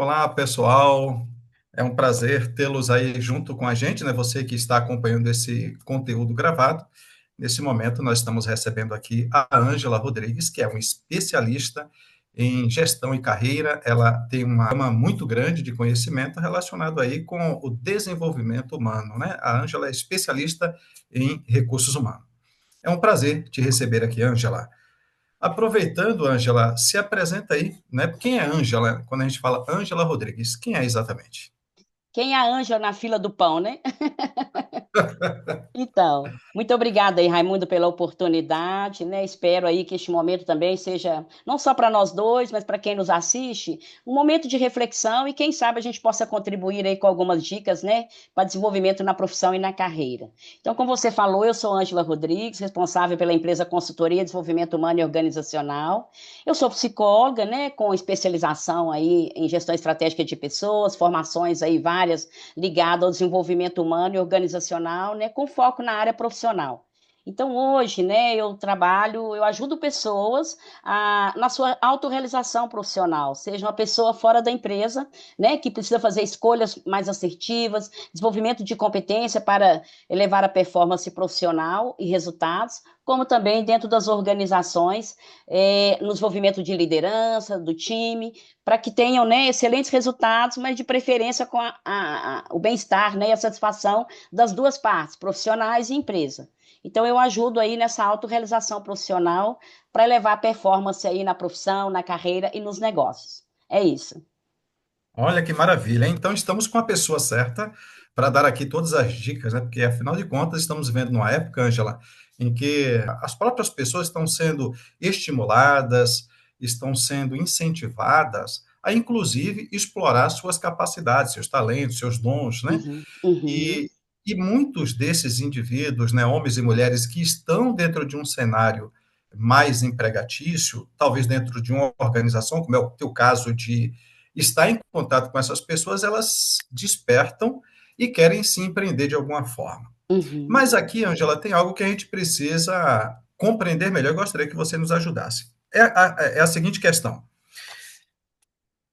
Olá, pessoal. É um prazer tê-los aí junto com a gente, né? Você que está acompanhando esse conteúdo gravado. Nesse momento, nós estamos recebendo aqui a Ângela Rodrigues, que é uma especialista em gestão e carreira. Ela tem uma gama muito grande de conhecimento relacionado aí com o desenvolvimento humano, né? A Ângela é especialista em recursos humanos. É um prazer te receber aqui, Ângela. Aproveitando, Ângela, se apresenta aí, né? Quem é Ângela? Quando a gente fala Ângela Rodrigues, quem é exatamente? Quem é a Ângela na fila do pão, né? Então, muito obrigada aí, Raimundo, pela oportunidade, né? Espero aí que este momento também seja, não só para nós dois, mas para quem nos assiste, um momento de reflexão e quem sabe a gente possa contribuir aí com algumas dicas, né, para desenvolvimento na profissão e na carreira. Então, como você falou, eu sou Ângela Rodrigues, responsável pela empresa Consultoria de Desenvolvimento Humano e Organizacional. Eu sou psicóloga, né, com especialização aí em gestão estratégica de pessoas, formações aí várias ligadas ao desenvolvimento humano e organizacional, né, com foco na área profissional. Então, hoje, né, eu ajudo pessoas na sua autorrealização profissional, seja uma pessoa fora da empresa, né, que precisa fazer escolhas mais assertivas, desenvolvimento de competência para elevar a performance profissional e resultados, como também dentro das organizações, no desenvolvimento de liderança, do time, para que tenham, né, excelentes resultados, mas de preferência com o bem-estar, né, e a satisfação das duas partes, profissionais e empresa. Então, eu ajudo aí nessa autorrealização profissional para elevar a performance aí na profissão, na carreira e nos negócios. É isso. Olha que maravilha, hein? Então, estamos com a pessoa certa para dar aqui todas as dicas, né? Porque, afinal de contas, estamos vivendo numa época, Ângela, em que as próprias pessoas estão sendo estimuladas, estão sendo incentivadas a, inclusive, explorar suas capacidades, seus talentos, seus dons, né? Uhum, uhum, E, e muitos desses indivíduos, né, homens e mulheres que estão dentro de um cenário mais empregatício, talvez dentro de uma organização, como é o teu caso de estar em contato com essas pessoas, elas despertam e querem se empreender de alguma forma. uhum. Mas aqui, Angela, tem algo que a gente precisa compreender melhor. Eu gostaria que você nos ajudasse. É a seguinte questão: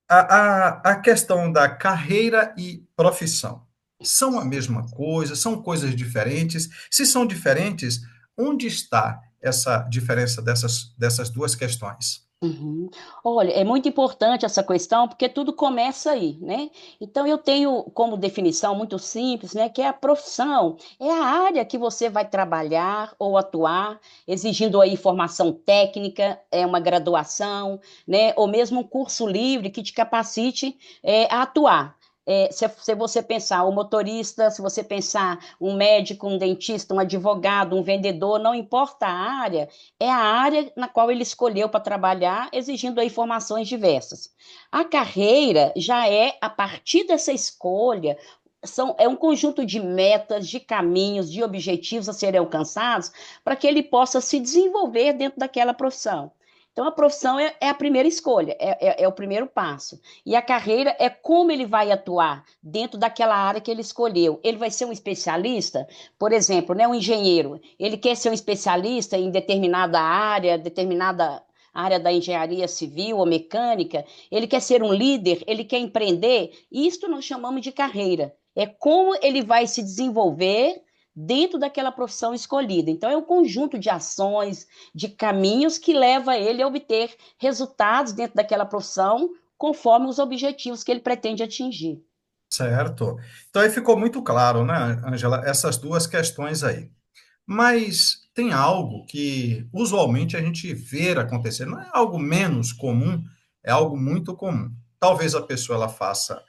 a questão da carreira e profissão são a mesma coisa? São coisas diferentes? Se são diferentes, onde está essa diferença dessas duas questões? Uhum. Olha, é muito importante essa questão porque tudo começa aí, né? Então eu tenho como definição muito simples, né, que é a profissão, é a área que você vai trabalhar ou atuar, exigindo aí formação técnica, uma graduação, né, ou mesmo um curso livre que te capacite a atuar. Se você pensar o motorista, se você pensar um médico, um dentista, um advogado, um vendedor, não importa a área, é a área na qual ele escolheu para trabalhar, exigindo aí formações diversas. A carreira já é, a partir dessa escolha, é um conjunto de metas, de caminhos, de objetivos a serem alcançados para que ele possa se desenvolver dentro daquela profissão. Então, a profissão é a primeira escolha, é o primeiro passo. E a carreira é como ele vai atuar dentro daquela área que ele escolheu. Ele vai ser um especialista? Por exemplo, né, um engenheiro, ele quer ser um especialista em determinada área da engenharia civil ou mecânica, ele quer ser um líder, ele quer empreender, isto nós chamamos de carreira. É como ele vai se desenvolver dentro daquela profissão escolhida. Então, é um conjunto de ações, de caminhos que leva ele a obter resultados dentro daquela profissão conforme os objetivos que ele pretende atingir. Certo. Então aí ficou muito claro, né, Angela, essas duas questões aí. Mas tem algo que usualmente a gente vê acontecer, não é algo menos comum, é algo muito comum. Talvez a pessoa ela faça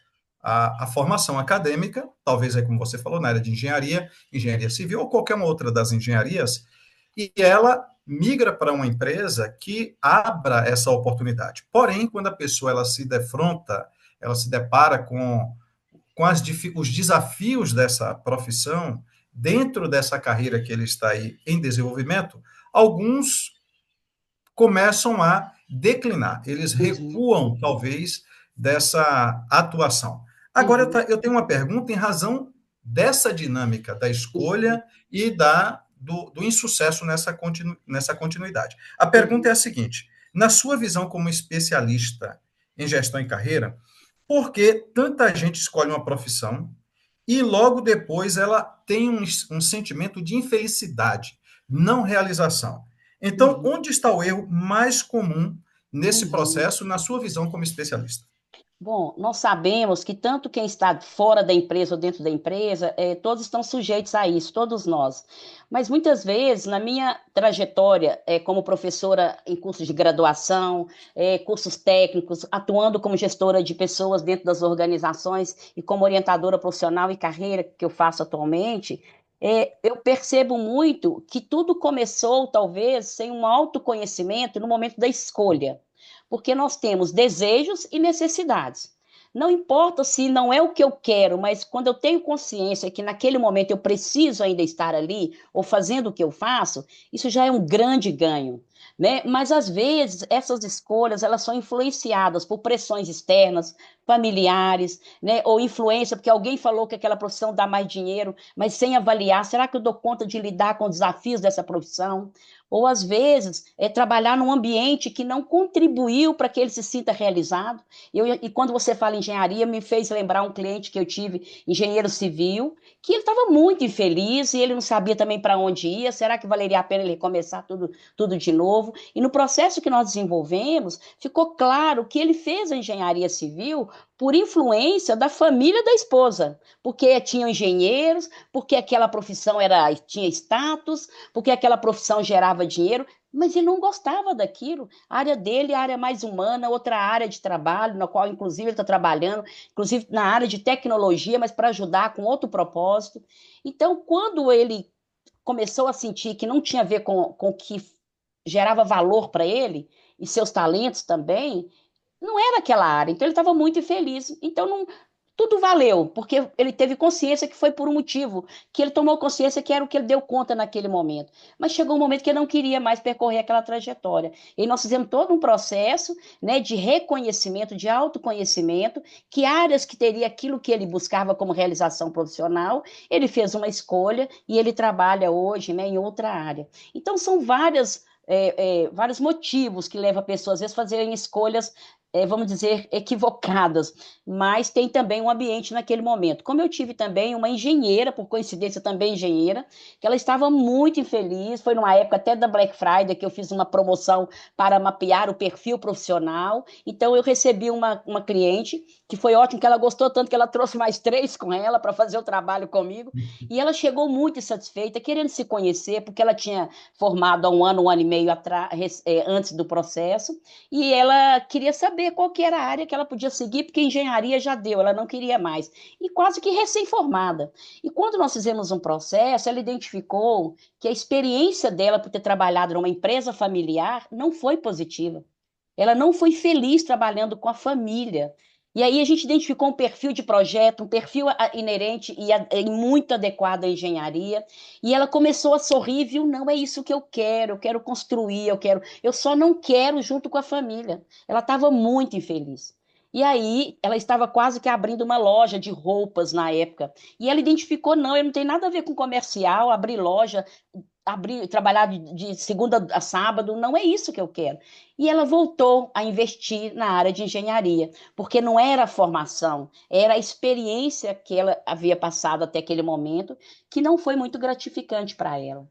a formação acadêmica, talvez é como você falou, na área de engenharia, engenharia civil ou qualquer uma outra das engenharias, e ela migra para uma empresa que abra essa oportunidade. Porém, quando a pessoa ela se defronta, ela se depara com os desafios dessa profissão, dentro dessa carreira que ele está aí em desenvolvimento, alguns começam a declinar, eles Uhum, recuam, talvez, dessa atuação. Agora, uhum, eu tenho uma pergunta em razão dessa dinâmica da uhum, escolha e do insucesso nessa continuidade. A pergunta uhum. é a seguinte: na sua visão como especialista em gestão e carreira, Porque tanta gente escolhe uma profissão e logo depois ela tem um sentimento de infelicidade, não realização. Então, Uhum, onde está o erro mais comum nesse uhum. processo, na sua visão como especialista? Bom, nós sabemos que tanto quem está fora da empresa ou dentro da empresa, todos estão sujeitos a isso, todos nós. Mas muitas vezes, na minha trajetória como professora em cursos de graduação, cursos técnicos, atuando como gestora de pessoas dentro das organizações e como orientadora profissional e carreira que eu faço atualmente, eu percebo muito que tudo começou, talvez, sem um autoconhecimento no momento da escolha, porque nós temos desejos e necessidades. Não importa se não é o que eu quero, mas quando eu tenho consciência que naquele momento eu preciso ainda estar ali ou fazendo o que eu faço, isso já é um grande ganho, né? Mas às vezes essas escolhas elas são influenciadas por pressões externas, familiares, né? Ou influência porque alguém falou que aquela profissão dá mais dinheiro, mas sem avaliar, será que eu dou conta de lidar com os desafios dessa profissão? Ou às vezes trabalhar num ambiente que não contribuiu para que ele se sinta realizado. E quando você fala em engenharia, me fez lembrar um cliente que eu tive, engenheiro civil, que ele estava muito infeliz e ele não sabia também para onde ia. Será que valeria a pena ele recomeçar tudo de novo? E no processo que nós desenvolvemos, ficou claro que ele fez a engenharia civil por influência da família da esposa, porque tinham engenheiros, porque aquela profissão tinha status, porque aquela profissão gerava dinheiro, mas ele não gostava daquilo. A área dele é a área mais humana, outra área de trabalho, na qual, inclusive, ele está trabalhando, inclusive na área de tecnologia, mas para ajudar com outro propósito. Então, quando ele começou a sentir que não tinha a ver com o que gerava valor para ele, e seus talentos também, não era aquela área, então ele estava muito infeliz. Então não, tudo valeu, porque ele teve consciência que foi por um motivo, que ele tomou consciência que era o que ele deu conta naquele momento. Mas chegou um momento que ele não queria mais percorrer aquela trajetória. E nós fizemos todo um processo, né, de reconhecimento, de autoconhecimento, que áreas que teria aquilo que ele buscava como realização profissional, ele fez uma escolha e ele trabalha hoje, né, em outra área. Então são vários motivos que levam a pessoas às vezes a fazerem escolhas vamos dizer, equivocadas, mas tem também um ambiente naquele momento. Como eu tive também uma engenheira, por coincidência também engenheira, que ela estava muito infeliz, foi numa época até da Black Friday que eu fiz uma promoção para mapear o perfil profissional, então eu recebi uma cliente, que foi ótimo, que ela gostou tanto que ela trouxe mais três com ela para fazer o trabalho comigo, e ela chegou muito insatisfeita, querendo se conhecer, porque ela tinha formado há um ano e meio atrás, antes do processo, e ela queria saber qual que era a área que ela podia seguir, porque engenharia já deu, ela não queria mais. E quase que recém-formada. E quando nós fizemos um processo, ela identificou que a experiência dela por ter trabalhado numa empresa familiar não foi positiva. Ela não foi feliz trabalhando com a família. E aí a gente identificou um perfil de projeto, um perfil inerente e muito adequado à engenharia. E ela começou a sorrir, viu? Não é isso que eu quero construir, eu só não quero junto com a família. Ela estava muito infeliz. E aí ela estava quase que abrindo uma loja de roupas na época. E ela identificou, não, eu não tenho nada a ver com comercial, abrir loja, trabalhar de segunda a sábado, não é isso que eu quero. E ela voltou a investir na área de engenharia, porque não era a formação, era a experiência que ela havia passado até aquele momento, que não foi muito gratificante para ela.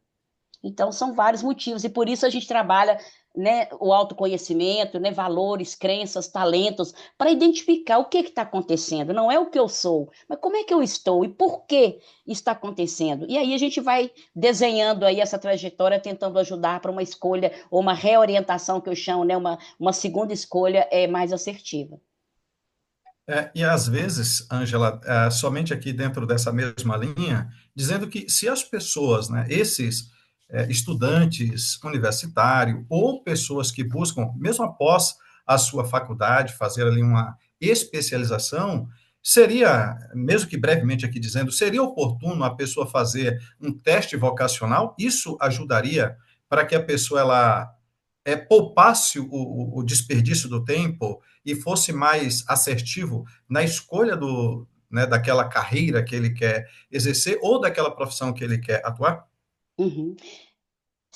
Então, são vários motivos, e por isso a gente trabalha, né, o autoconhecimento, né, valores, crenças, talentos, para identificar o que está acontecendo. Não é o que eu sou, mas como é que eu estou e por que está acontecendo. E aí a gente vai desenhando aí essa trajetória, tentando ajudar para uma escolha ou uma reorientação, que eu chamo, né, uma segunda escolha mais assertiva. E às vezes, Ângela, somente aqui dentro dessa mesma linha, dizendo que se as pessoas, né, esses estudantes universitários ou pessoas que buscam, mesmo após a sua faculdade, fazer ali uma especialização, seria, mesmo que brevemente aqui dizendo, seria oportuno a pessoa fazer um teste vocacional? Isso ajudaria para que a pessoa ela poupasse o desperdício do tempo e fosse mais assertivo na escolha né, daquela carreira que ele quer exercer ou daquela profissão que ele quer atuar? Uhum.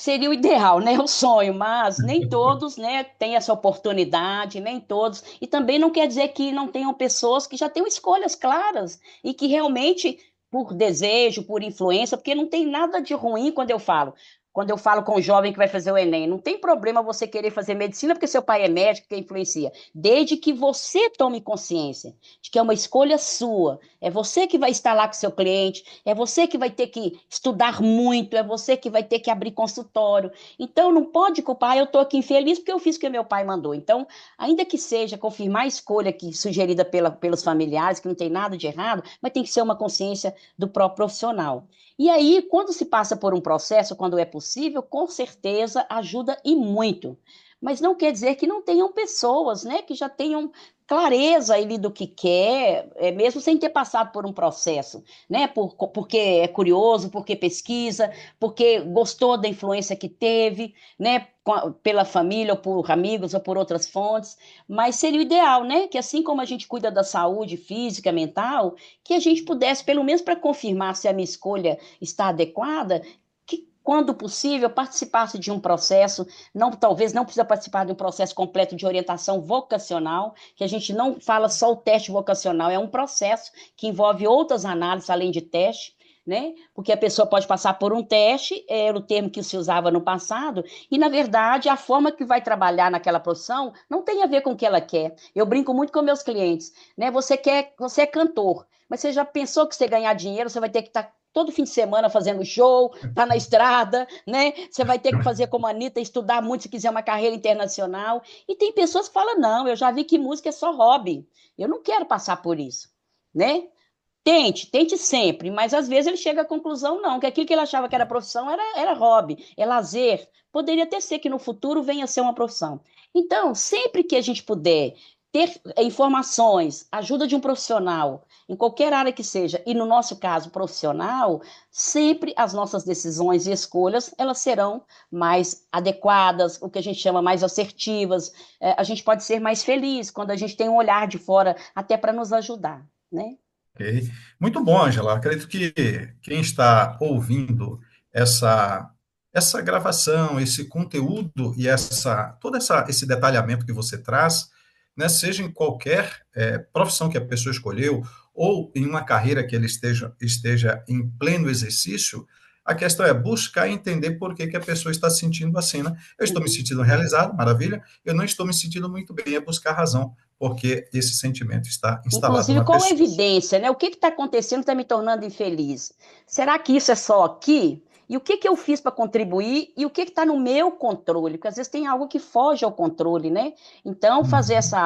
seria o ideal, né? O sonho, mas nem todos, né, têm essa oportunidade, nem todos. E também não quer dizer que não tenham pessoas que já tenham escolhas claras e que realmente, por desejo, por influência, porque não tem nada de ruim quando eu falo com o jovem que vai fazer o Enem, não tem problema você querer fazer medicina porque seu pai é médico, que influencia, desde que você tome consciência de que é uma escolha sua, é você que vai estar lá com seu cliente, é você que vai ter que estudar muito, é você que vai ter que abrir consultório. Então, não pode culpar, eu estou aqui infeliz porque eu fiz o que meu pai mandou. Então, ainda que seja confirmar a escolha que, sugerida pelos familiares, que não tem nada de errado, mas tem que ser uma consciência do próprio profissional. E aí, quando se passa por um processo, quando é possível, com certeza ajuda e muito. Mas não quer dizer que não tenham pessoas, né, que já tenham clareza ali do que quer, mesmo sem ter passado por um processo, né, porque é curioso, porque pesquisa, porque gostou da influência que teve, né, pela família, ou por amigos, ou por outras fontes. Mas seria o ideal, né, que assim como a gente cuida da saúde física, mental, que a gente pudesse, pelo menos para confirmar se a minha escolha está adequada, que quando possível participasse de um processo, não, talvez não precisa participar de um processo completo de orientação vocacional, que a gente não fala só o teste vocacional, é um processo que envolve outras análises além de teste, né? Porque a pessoa pode passar por um teste, era o termo que se usava no passado, e na verdade a forma que vai trabalhar naquela profissão não tem a ver com o que ela quer. Eu brinco muito com meus clientes, né? Você é cantor, mas você já pensou que você ganhar dinheiro, você vai ter que estar todo fim de semana fazendo show, tá na estrada, né? Você vai ter que fazer como a Anitta, estudar muito se quiser uma carreira internacional. E tem pessoas que falam: não, eu já vi que música é só hobby. Eu não quero passar por isso, né? Tente sempre, mas às vezes ele chega à conclusão, não, que aquilo que ele achava que era profissão era hobby, é lazer. Poderia até ser que no futuro venha a ser uma profissão. Então, sempre que a gente puder ter informações, ajuda de um profissional, em qualquer área que seja, e no nosso caso profissional, sempre as nossas decisões e escolhas, elas serão mais adequadas, o que a gente chama mais assertivas. A gente pode ser mais feliz quando a gente tem um olhar de fora até para nos ajudar, né? Ok. Muito bom, Angela. Acredito que quem está ouvindo essa essa gravação, esse conteúdo e esse detalhamento que você traz, né, seja em qualquer profissão que a pessoa escolheu ou em uma carreira que ele esteja em pleno exercício, a questão é buscar entender por que que a pessoa está se sentindo assim, né? Eu estou me Uhum. sentindo realizado, maravilha. Eu não estou me sentindo muito bem, é buscar razão porque esse sentimento está instalado Inclusive, na qual a pessoa. evidência, né? O que está acontecendo que está me tornando infeliz? Será que isso é só aqui? E o que que eu fiz para contribuir? E o que está no meu controle? Porque às vezes tem algo que foge ao controle, né? Então, fazer Uhum. essa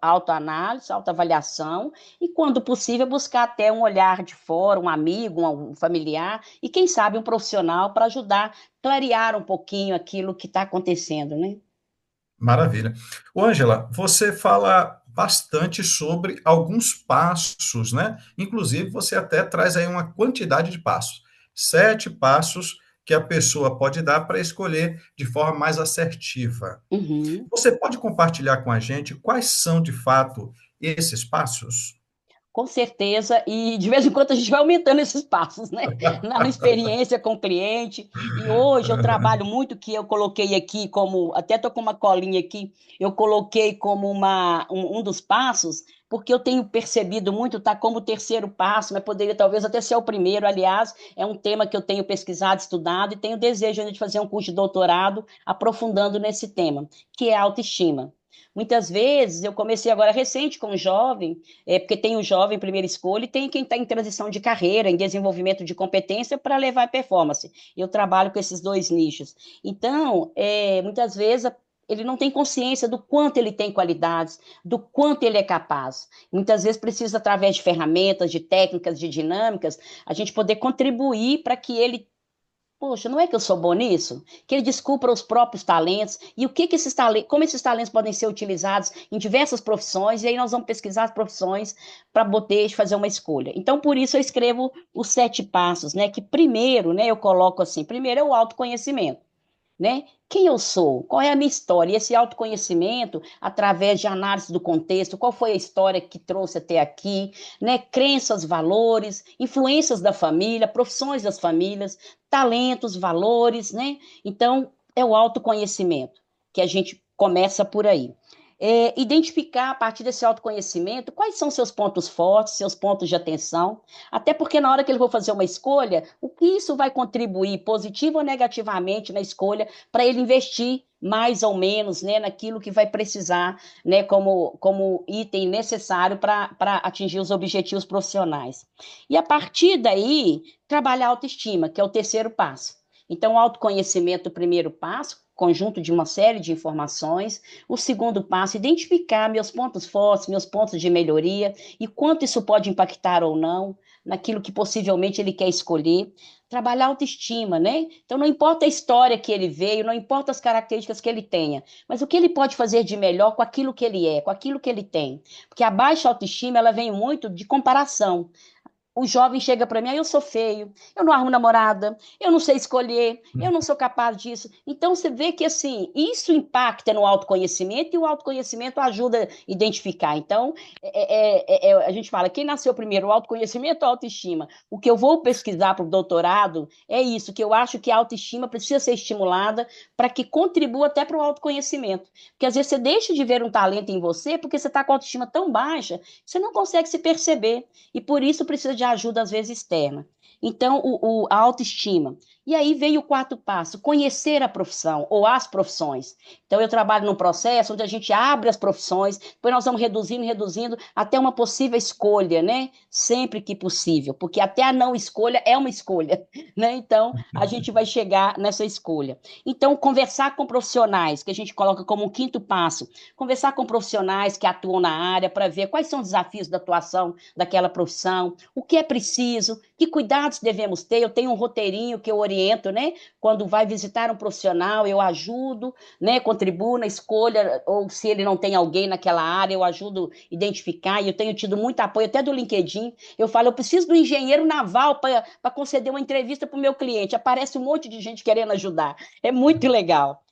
autoanálise, autoavaliação, e, quando possível, buscar até um olhar de fora, um amigo, um familiar, e quem sabe um profissional para ajudar a clarear um pouquinho aquilo que está acontecendo, né? Maravilha. Ô, Ângela, você fala bastante sobre alguns passos, né? Inclusive, você até traz aí uma quantidade de passos. 7 passos que a pessoa pode dar para escolher de forma mais assertiva. Uhum. Você pode compartilhar com a gente quais são, de fato, esses passos? Com certeza, e de vez em quando a gente vai aumentando esses passos, né? Na experiência com o cliente. E hoje eu trabalho muito, que eu coloquei aqui como, até estou com uma colinha aqui, eu coloquei como um dos passos, porque eu tenho percebido muito, tá como o terceiro passo, mas poderia talvez até ser o primeiro. Aliás, é um tema que eu tenho pesquisado, estudado, e tenho desejo ainda de fazer um curso de doutorado aprofundando nesse tema, que é a autoestima. Muitas vezes, eu comecei agora recente com um jovem, porque tem o jovem primeira escolha e tem quem está em transição de carreira, em desenvolvimento de competência para levar a performance. Eu trabalho com esses dois nichos. Então, muitas vezes ele não tem consciência do quanto ele tem qualidades, do quanto ele é capaz. Muitas vezes precisa, através de ferramentas, de técnicas, de dinâmicas, a gente poder contribuir para que ele, poxa, não é que eu sou bom nisso? Que ele descubra os próprios talentos e o que que esses talentos, como esses talentos podem ser utilizados em diversas profissões, e aí nós vamos pesquisar as profissões para poder fazer uma escolha. Então, por isso eu escrevo os 7 passos, né? Que primeiro, né, eu coloco assim, primeiro é o autoconhecimento. né? Quem eu sou? Qual é a minha história? E esse autoconhecimento, através de análise do contexto, qual foi a história que trouxe até aqui, né? Crenças, valores, influências da família, profissões das famílias, talentos, valores, né? Então, é o autoconhecimento que a gente começa por aí. Identificar a partir desse autoconhecimento quais são seus pontos fortes, seus pontos de atenção, até porque na hora que ele for fazer uma escolha, o que isso vai contribuir positivo ou negativamente na escolha para ele investir mais ou menos, né, naquilo que vai precisar, né, como item necessário para atingir os objetivos profissionais. E a partir daí, trabalhar a autoestima, que é o terceiro passo. Então, o autoconhecimento, o primeiro passo, conjunto de uma série de informações. O segundo passo, identificar meus pontos fortes, meus pontos de melhoria e quanto isso pode impactar ou não naquilo que possivelmente ele quer escolher. Trabalhar a autoestima, né? Então, não importa a história que ele veio, não importa as características que ele tenha, mas o que ele pode fazer de melhor com aquilo que ele é, com aquilo que ele tem. Porque a baixa autoestima, ela vem muito de comparação. O jovem chega para mim, eu sou feio, eu não arrumo namorada, eu não sei escolher, eu não sou capaz disso. Então você vê que assim, isso impacta no autoconhecimento e o autoconhecimento ajuda a identificar. Então, a gente fala, quem nasceu primeiro, o autoconhecimento ou a autoestima? O que eu vou pesquisar para o doutorado é isso, que eu acho que a autoestima precisa ser estimulada para que contribua até para o autoconhecimento. Porque às vezes você deixa de ver um talento em você porque você está com a autoestima tão baixa, você não consegue se perceber. E por isso precisa de ajuda, às vezes, externa. Então, a autoestima. E aí veio o quarto passo, conhecer a profissão ou as profissões. Então, eu trabalho num processo onde a gente abre as profissões, depois nós vamos reduzindo, reduzindo, até uma possível escolha, né? Sempre que possível, porque até a não escolha é uma escolha, né? Então, a gente vai chegar nessa escolha. Então, conversar com profissionais, que a gente coloca como um quinto passo, conversar com profissionais que atuam na área para ver quais são os desafios da atuação daquela profissão, o que é preciso, que cuidados devemos ter. Eu tenho um roteirinho que eu oriento, né? Quando vai visitar um profissional, eu ajudo, né? Contribuo na escolha, ou se ele não tem alguém naquela área, eu ajudo a identificar. E eu tenho tido muito apoio até do LinkedIn. Eu falo, eu preciso do engenheiro naval para conceder uma entrevista para o meu cliente. Aparece um monte de gente querendo ajudar. É muito legal.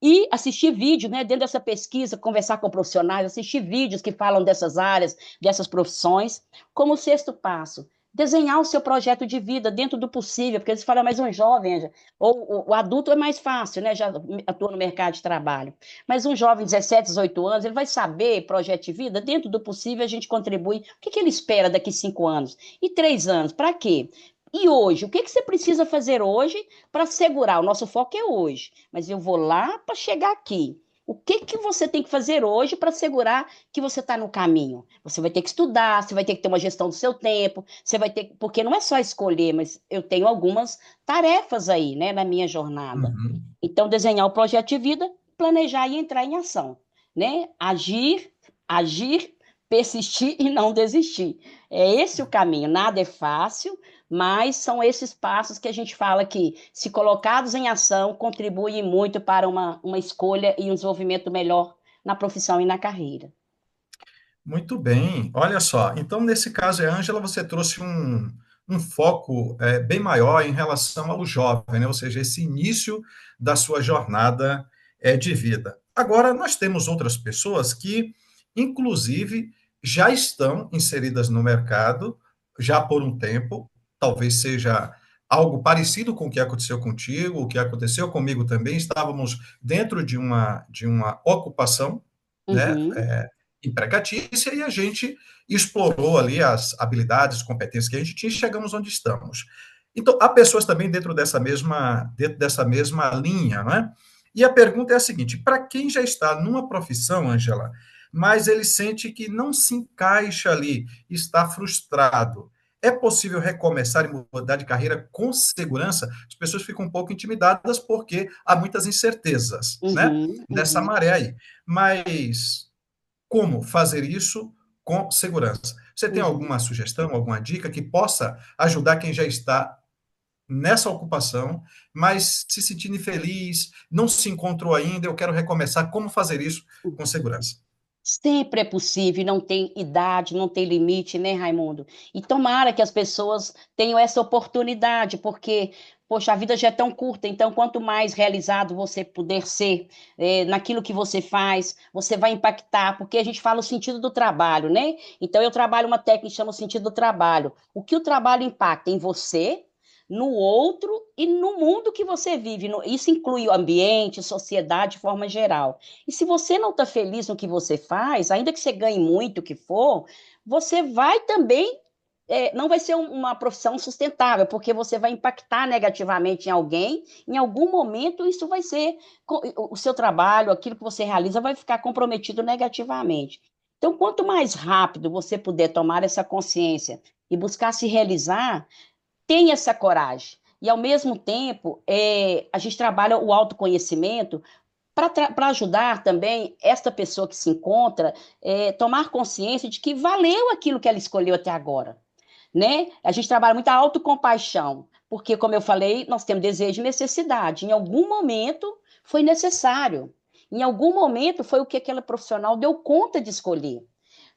E assistir vídeo, né, dentro dessa pesquisa, conversar com profissionais, assistir vídeos que falam dessas áreas, dessas profissões. Como sexto passo, desenhar o seu projeto de vida dentro do possível, porque eles falam, mas um jovem, ou o adulto é mais fácil, né, já atua no mercado de trabalho. Mas um jovem de 17, 18 anos, ele vai saber projeto de vida, dentro do possível a gente contribui. O que ele espera daqui 5 anos? E 3 anos? Para quê? E hoje, o que você precisa fazer hoje para segurar? O nosso foco é hoje, mas eu vou lá para chegar aqui. O que você tem que fazer hoje para segurar que você está no caminho? Você vai ter que estudar, você vai ter que ter uma gestão do seu tempo, você vai ter, porque não é só escolher, mas eu tenho algumas tarefas aí, né, na minha jornada. Uhum. Então, desenhar o projeto de vida, planejar e entrar em ação, né? Agir, agir, persistir e não desistir. É esse o caminho. Nada é fácil, mas são esses passos que a gente fala que, se colocados em ação, contribuem muito para uma escolha e um desenvolvimento melhor na profissão e na carreira. Muito bem, olha só. Então, nesse caso, Ângela, você trouxe um foco bem maior em relação ao jovem, né? Ou seja, esse início da sua jornada de vida. Agora, nós temos outras pessoas que, inclusive, já estão inseridas no mercado, já por um tempo, talvez seja algo parecido com o que aconteceu contigo, o que aconteceu comigo também. Estávamos dentro de uma ocupação, né? Uhum, Empregatícia e a gente explorou ali as habilidades, competências que a gente tinha e chegamos onde estamos. Então, há pessoas também dentro dessa mesma linha, né? E a pergunta é a seguinte: para quem já está numa profissão, Angela, mas ele sente que não se encaixa ali, está frustrado, é possível recomeçar e mudar de carreira com segurança? As pessoas ficam um pouco intimidadas porque há muitas incertezas, né? uhum, Nessa uhum, maré aí. Mas como fazer isso com segurança? Você tem uhum. alguma sugestão, alguma dica que possa ajudar quem já está nessa ocupação, mas se sentindo infeliz, não se encontrou ainda, eu quero recomeçar, como fazer isso com segurança? Sempre é possível, não tem idade, não tem limite, né, Raimundo? E tomara que as pessoas tenham essa oportunidade, porque Poxa, a vida já é tão curta, então quanto mais realizado você puder ser naquilo que você faz, você vai impactar, porque a gente fala o sentido do trabalho, né? Então eu trabalho uma técnica que chama o sentido do trabalho. O que o trabalho impacta em você, no outro e no mundo que você vive. Isso inclui o ambiente, sociedade de forma geral. E se você não está feliz no que você faz, ainda que você ganhe muito o que for, você vai também não vai ser uma profissão sustentável, porque você vai impactar negativamente em alguém, em algum momento isso vai ser, o seu trabalho, aquilo que você realiza vai ficar comprometido negativamente. Então, quanto mais rápido você puder tomar essa consciência e buscar se realizar, tenha essa coragem. E, ao mesmo tempo, a gente trabalha o autoconhecimento para ajudar também esta pessoa que se encontra tomar consciência de que valeu aquilo que ela escolheu até agora, né? A gente trabalha muito a autocompaixão, porque, como eu falei, nós temos desejo e necessidade. Em algum momento foi necessário. Em algum momento foi o que aquela profissional deu conta de escolher.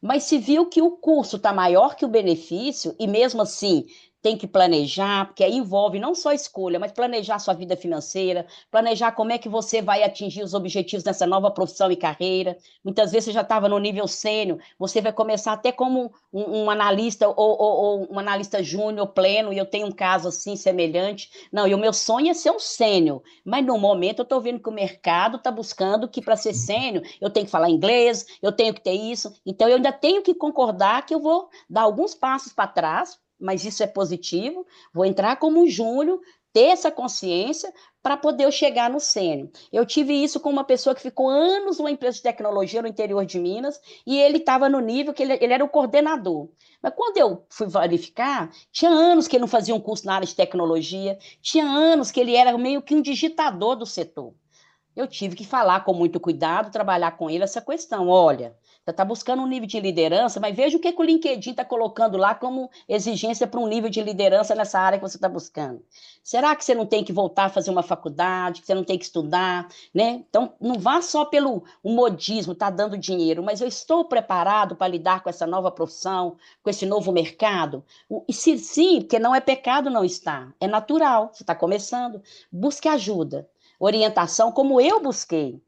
Mas se viu que o custo está maior que o benefício, e mesmo assim tem que planejar, porque aí envolve não só a escolha, mas planejar sua vida financeira, planejar como é que você vai atingir os objetivos nessa nova profissão e carreira. Muitas vezes você já estava no nível sênior, você vai começar até como um analista ou um analista júnior pleno, e eu tenho um caso assim semelhante. Não, e o meu sonho é ser um sênior, mas no momento eu estou vendo que o mercado está buscando que para ser sênior eu tenho que falar inglês, eu tenho que ter isso, então eu ainda tenho que concordar que eu vou dar alguns passos para trás, mas isso é positivo, vou entrar como um júnior, ter essa consciência para poder eu chegar no sênior. Eu tive isso com uma pessoa que ficou anos numa empresa de tecnologia no interior de Minas, e ele estava no nível que ele era o coordenador. Mas quando eu fui verificar, tinha anos que ele não fazia um curso na área de tecnologia, tinha anos que ele era meio que um digitador do setor. Eu tive que falar com muito cuidado, trabalhar com ele essa questão. Olha, você está buscando um nível de liderança, mas veja o que, que o LinkedIn está colocando lá como exigência para um nível de liderança nessa área que você está buscando. Será que você não tem que voltar a fazer uma faculdade, que você não tem que estudar, né? Então, não vá só pelo o modismo, tá dando dinheiro, mas eu estou preparado para lidar com essa nova profissão, com esse novo mercado? E se sim, porque não é pecado não estar, é natural, você está começando, busque ajuda orientação, como eu busquei.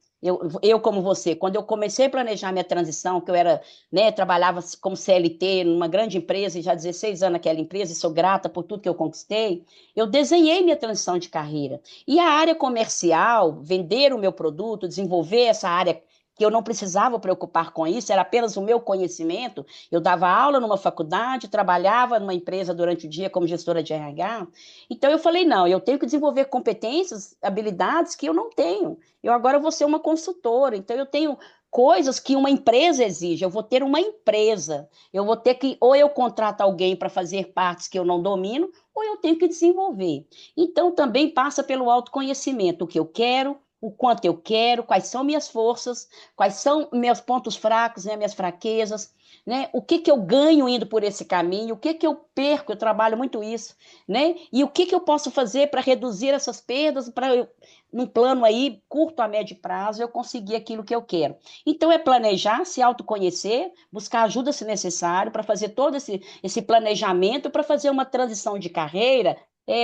Como você, quando eu comecei a planejar minha transição, que eu era, né, trabalhava como CLT numa grande empresa, e já há 16 anos naquela empresa, e sou grata por tudo que eu conquistei, eu desenhei minha transição de carreira. E a área comercial, vender o meu produto, desenvolver essa área que eu não precisava preocupar com isso, era apenas o meu conhecimento. Eu dava aula numa faculdade, trabalhava numa empresa durante o dia como gestora de RH. Então eu falei, não, eu tenho que desenvolver competências, habilidades que eu não tenho. Eu agora vou ser uma consultora, então eu tenho coisas que uma empresa exige. Eu vou ter uma empresa. Eu vou ter que, ou eu contrato alguém para fazer partes que eu não domino, ou eu tenho que desenvolver. Então também passa pelo autoconhecimento, o que eu quero, o quanto eu quero, quais são minhas forças, quais são meus pontos fracos, né, minhas fraquezas, né? O que que eu ganho indo por esse caminho, o que que eu perco, eu trabalho muito isso, né? E o que que eu posso fazer para reduzir essas perdas, para num plano aí curto a médio prazo eu conseguir aquilo que eu quero. Então é planejar, se autoconhecer, buscar ajuda se necessário para fazer todo esse planejamento para fazer uma transição de carreira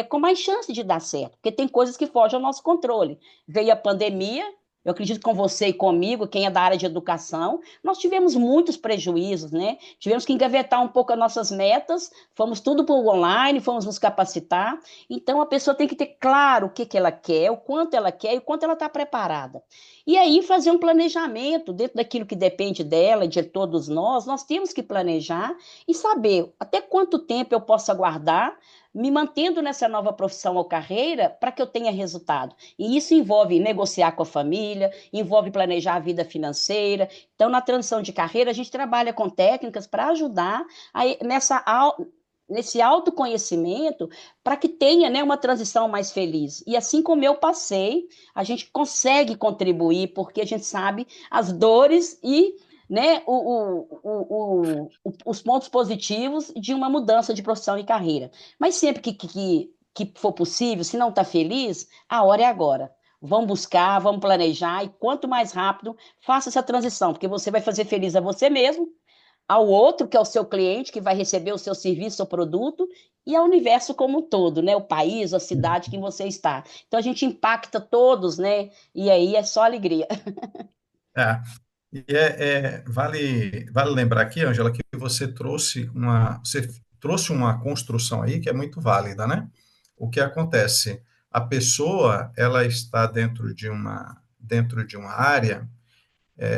com mais chance de dar certo, porque tem coisas que fogem ao nosso controle. Veio a pandemia, eu acredito que com você e comigo, quem é da área de educação, nós tivemos muitos prejuízos, né? Tivemos que engavetar um pouco as nossas metas, fomos tudo por online, fomos nos capacitar. Então, a pessoa tem que ter claro o que, que ela quer, o quanto ela quer e o quanto ela está preparada. E aí, fazer um planejamento dentro daquilo que depende dela, de todos nós temos que planejar e saber até quanto tempo eu posso aguardar me mantendo nessa nova profissão ou carreira para que eu tenha resultado. E isso envolve negociar com a família, envolve planejar a vida financeira. Então, na transição de carreira, a gente trabalha com técnicas para ajudar nesse autoconhecimento para que tenha, né, uma transição mais feliz. E assim como eu passei, a gente consegue contribuir, porque a gente sabe as dores e né, os pontos positivos de uma mudança de profissão e carreira. Mas sempre que for possível, se não está feliz, a hora é agora. Vamos buscar, vamos planejar, e quanto mais rápido, faça essa transição, porque você vai fazer feliz a você mesmo, ao outro, que é o seu cliente, que vai receber o seu serviço ou produto, e ao universo como um todo, né? O país, a cidade que você está. Então a gente impacta todos, né? E aí é só alegria. É, vale lembrar aqui, Ângela, que você trouxe uma construção aí que é muito válida, né? O que acontece? A pessoa, ela está dentro de uma área,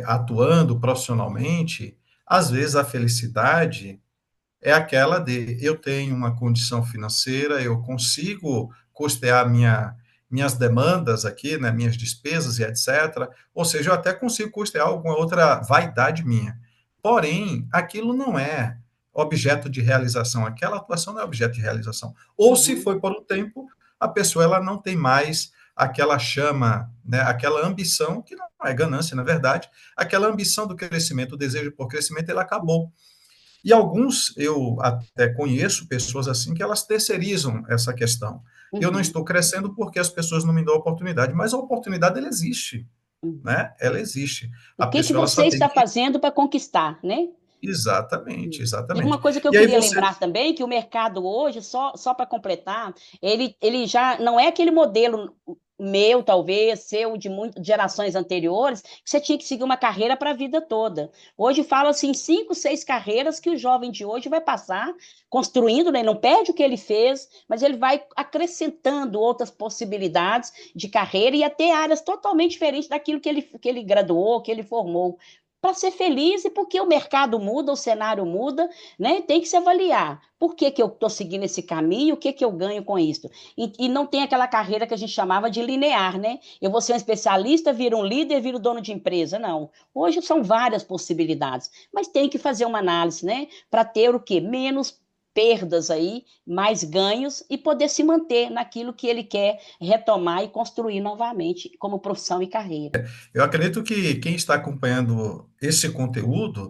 atuando profissionalmente, às vezes a felicidade é aquela de eu tenho uma condição financeira, eu consigo custear minhas demandas aqui, né, minhas despesas e etc. Ou seja, eu até consigo custear alguma outra vaidade minha. Porém, aquilo não é objeto de realização, aquela atuação não é objeto de realização. Ou se Uhum, foi por um tempo, a pessoa ela não tem mais aquela chama, né, aquela ambição, que não é ganância, na verdade, aquela ambição do crescimento, o desejo por crescimento, ele acabou. E alguns, eu até conheço pessoas assim que elas terceirizam essa questão. Eu não uhum, estou crescendo porque as pessoas não me dão a oportunidade, mas a oportunidade ela existe, uhum. né? Ela existe. O A que que pessoa ela só você tem está que fazendo para conquistar, né? exatamente, E uma exatamente. coisa que eu E aí queria você, lembrar também, que o mercado hoje, só para completar, ele já não é aquele modelo meu, talvez, seu, de gerações anteriores, que você tinha que seguir uma carreira para a vida toda. Hoje fala-se em 5, 6 carreiras que o jovem de hoje vai passar construindo, né? Ele não perde o que ele fez, mas ele vai acrescentando outras possibilidades de carreira e até áreas totalmente diferentes daquilo que ele graduou, que ele formou. Para ser feliz e porque o mercado muda, o cenário muda, né? Tem que se avaliar. Por que que eu estou seguindo esse caminho? O que que eu ganho com isso? E não tem aquela carreira que a gente chamava de linear, né? Eu vou ser um especialista, viro um líder, viro dono de empresa. Não. Hoje são várias possibilidades, mas tem que fazer uma análise, né? Para ter o quê? Menos perdas aí, mais ganhos e poder se manter naquilo que ele quer retomar e construir novamente como profissão e carreira. eu acredito que quem está acompanhando esse conteúdo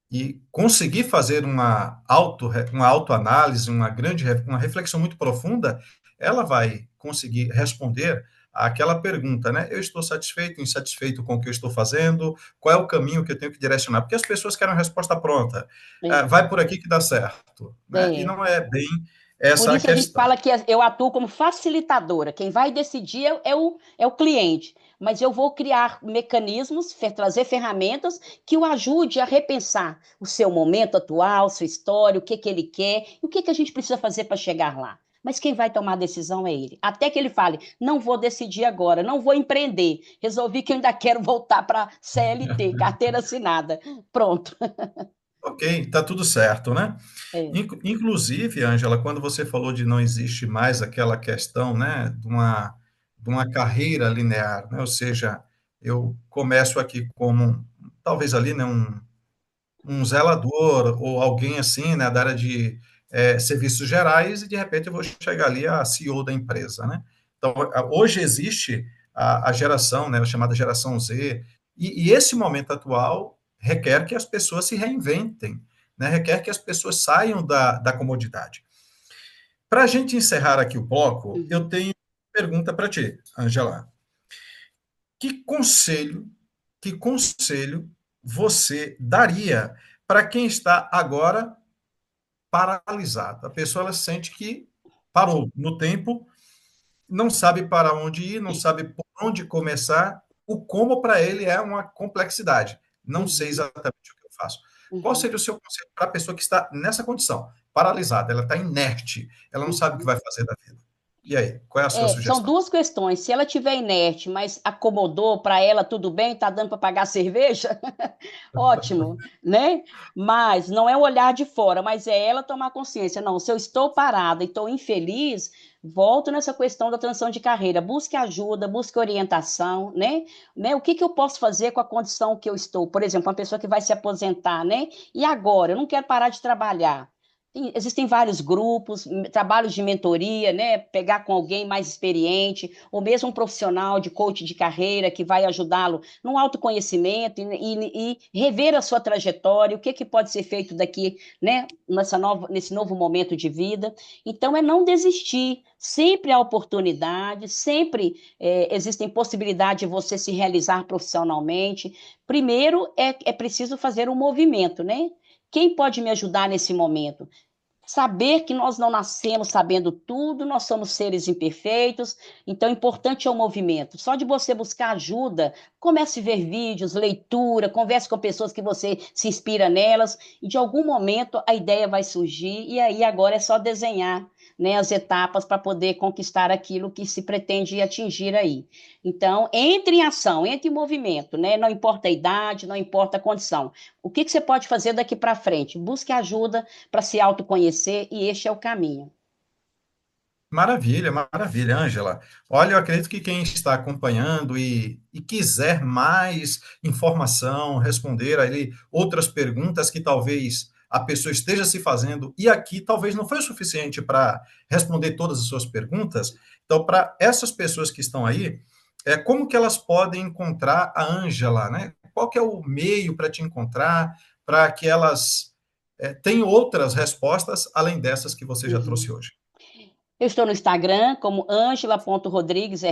e conseguir fazer uma autoanálise, uma reflexão muito profunda, ela vai conseguir responder àquela pergunta, né? Eu estou satisfeito, insatisfeito com o que eu estou fazendo? Qual é o caminho que eu tenho que direcionar? Porque as pessoas querem a resposta pronta. É, Vai por aqui que dá certo, né? E é. não é bem Por essa a isso a gente questão. fala que eu atuo como facilitadora. Quem vai decidir é o cliente. Mas eu vou criar mecanismos, trazer ferramentas que o ajude a repensar o seu momento atual, sua história, o que que ele quer, e o que que a gente precisa fazer para chegar lá. Mas quem vai tomar a decisão é ele. Até que ele fale: não vou decidir agora, não vou empreender. Resolvi que eu ainda quero voltar para CLT, carteira assinada. Pronto. Ok, está tudo certo, né? É. Inclusive, Ângela, quando você falou de não existe mais aquela questão, né, de uma carreira linear, né? Ou seja, eu começo aqui como, talvez ali, né, um zelador ou alguém assim, né, da área de serviços gerais e de repente eu vou chegar ali a CEO da empresa, né? Então, hoje existe a geração, né, a chamada geração Z, e esse momento atual requer que as pessoas se reinventem, né, requer que as pessoas saiam da comodidade. Para a gente encerrar aqui o bloco, eu Uhum. tenho uma pergunta para ti, Angela. Que conselho, que conselho você daria para quem está agora paralisado? A pessoa ela sente que parou no tempo, não sabe para onde ir, não sabe por onde começar. O como para ele é uma complexidade. Não sei Uhum. exatamente o que eu faço. Qual Uhum. seria o seu conselho para a pessoa que está nessa condição, paralisada, ela está inerte, ela não sabe o que Uhum. vai fazer da vida? E aí, qual é a sua São sugestão? duas questões. Se ela tiver inerte, mas acomodou para ela tudo bem, tá dando para pagar a cerveja, ótimo, né? Mas não é o olhar de fora, mas é ela tomar consciência. Não, se eu estou parada e estou infeliz, volto nessa questão da transição de carreira. Busque ajuda, busque orientação, né? O que que eu posso fazer com a condição que eu estou? Por exemplo, uma pessoa que vai se aposentar, né? E agora? Eu não quero parar de trabalhar. Existem vários grupos, trabalhos de mentoria, né? Pegar com alguém mais experiente, ou mesmo um profissional de coach de carreira que vai ajudá-lo no autoconhecimento e rever a sua trajetória, o que, que pode ser feito daqui, né? Nesse novo momento de vida. Então, é não desistir. Sempre há oportunidade, sempre existem possibilidades de você se realizar profissionalmente. Primeiro, é preciso fazer um movimento, né? Quem pode me ajudar nesse momento? Saber que nós não nascemos sabendo tudo, nós somos seres imperfeitos, então importante é o movimento. Só de você buscar ajuda, comece a ver vídeos, leitura, converse com pessoas que você se inspira nelas, e de algum momento a ideia vai surgir, e aí agora é só desenhar, né, as etapas para poder conquistar aquilo que se pretende atingir aí. Então, entre em ação, entre em movimento, né? Não importa a idade, não importa a condição. O que que você pode fazer daqui para frente? Busque ajuda para se autoconhecer e este é o caminho. Maravilha, maravilha, Ângela. Olha, eu acredito que quem está acompanhando e quiser mais informação, responder ali outras perguntas que talvez a pessoa esteja se fazendo, e aqui talvez não foi o suficiente para responder todas as suas perguntas. Então, para essas pessoas que estão aí, como que elas podem encontrar a Ângela, né? Qual que é o meio para te encontrar, para que elas tenham outras respostas além dessas que você já Uhum. trouxe hoje? Eu estou no Instagram como angela.rodriguesrh,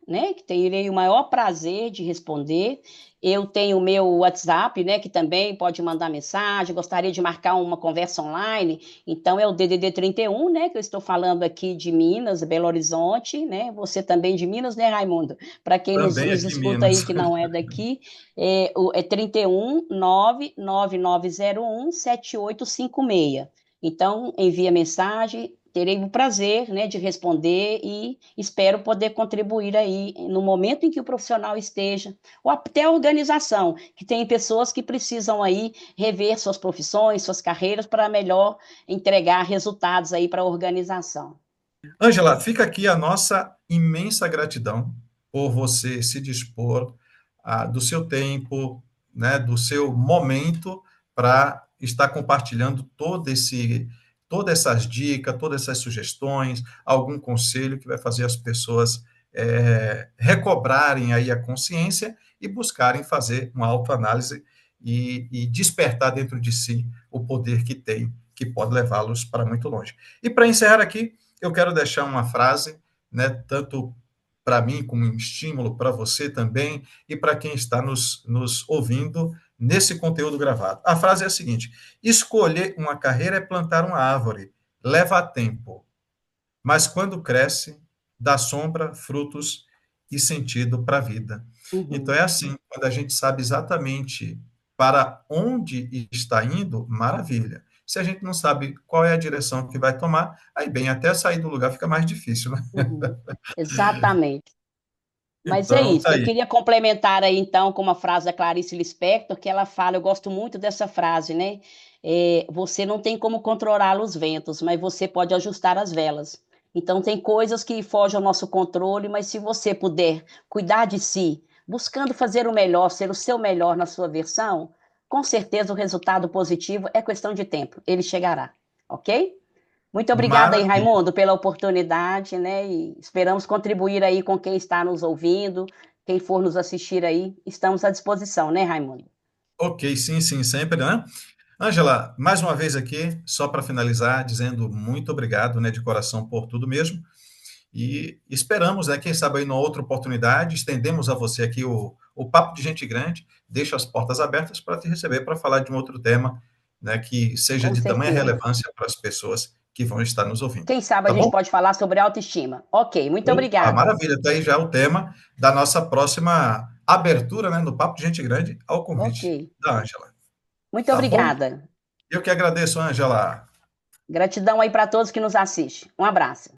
né, que terei o maior prazer de responder. Eu tenho o meu WhatsApp, né, que também pode mandar mensagem, gostaria de marcar uma conversa online, então é o DDD 31, né, que eu estou falando aqui de Minas, Belo Horizonte, né, você também de Minas, né, Raimundo? Para quem Também nos aqui em escuta aí Minas. que não é daqui, é 31 99901 7856. Então, envia mensagem, terei o prazer, né, de responder e espero poder contribuir aí no momento em que o profissional esteja, ou até a organização, que tem pessoas que precisam aí rever suas profissões, suas carreiras para melhor entregar resultados aí para a organização. Ângela, fica aqui a nossa imensa gratidão por você se dispor do seu tempo, né, do seu momento para estar compartilhando todas essas dicas, todas essas sugestões, algum conselho que vai fazer as pessoas recobrarem aí a consciência e buscarem fazer uma autoanálise e despertar dentro de si o poder que tem, que pode levá-los para muito longe. E para encerrar aqui, eu quero deixar uma frase, né, tanto para mim como um estímulo para você também e para quem está nos ouvindo nesse conteúdo gravado. A frase é a seguinte: escolher uma carreira é plantar uma árvore, leva tempo, mas quando cresce, dá sombra, frutos e sentido para a vida. Então Uhum. é assim, quando a gente sabe exatamente para onde está indo, maravilha. Se a gente não sabe qual é a direção que vai tomar, aí bem, até sair do lugar fica mais difícil, né? Uhum. Exatamente. Mas é Então, isso. tá Eu aí. queria complementar aí, então, com uma frase da Clarice Lispector, que ela fala, eu gosto muito dessa frase, né? Você não tem como controlar os ventos, mas você pode ajustar as velas. Então, tem coisas que fogem ao nosso controle, mas se você puder cuidar de si, buscando fazer o melhor, ser o seu melhor na sua versão, com certeza o resultado positivo é questão de tempo. Ele chegará, ok? Muito obrigada aí, Maravilha. Raimundo, pela oportunidade, né? E esperamos contribuir aí com quem está nos ouvindo, quem for nos assistir aí, estamos à disposição, né, Raimundo? Ok, sim, sim, sempre, né? Ângela, mais uma vez aqui, só para finalizar, dizendo muito obrigado, né, de coração por tudo mesmo. E esperamos, né, quem sabe aí numa outra oportunidade, estendemos a você aqui o Papo de Gente Grande, deixa as portas abertas para te receber para falar de um outro tema, né, que seja Com de tamanha certeza. relevância para as pessoas que vão estar nos ouvindo. Quem sabe a Tá gente bom? pode falar sobre autoestima. Ok, muito Opa, obrigada. maravilha, tá aí já o tema da nossa próxima abertura, né, no Papo de Gente Grande, ao Ok, convite da Ângela. muito Tá bom? obrigada. Eu que agradeço, Ângela. Gratidão aí para todos que nos assistem. Um abraço.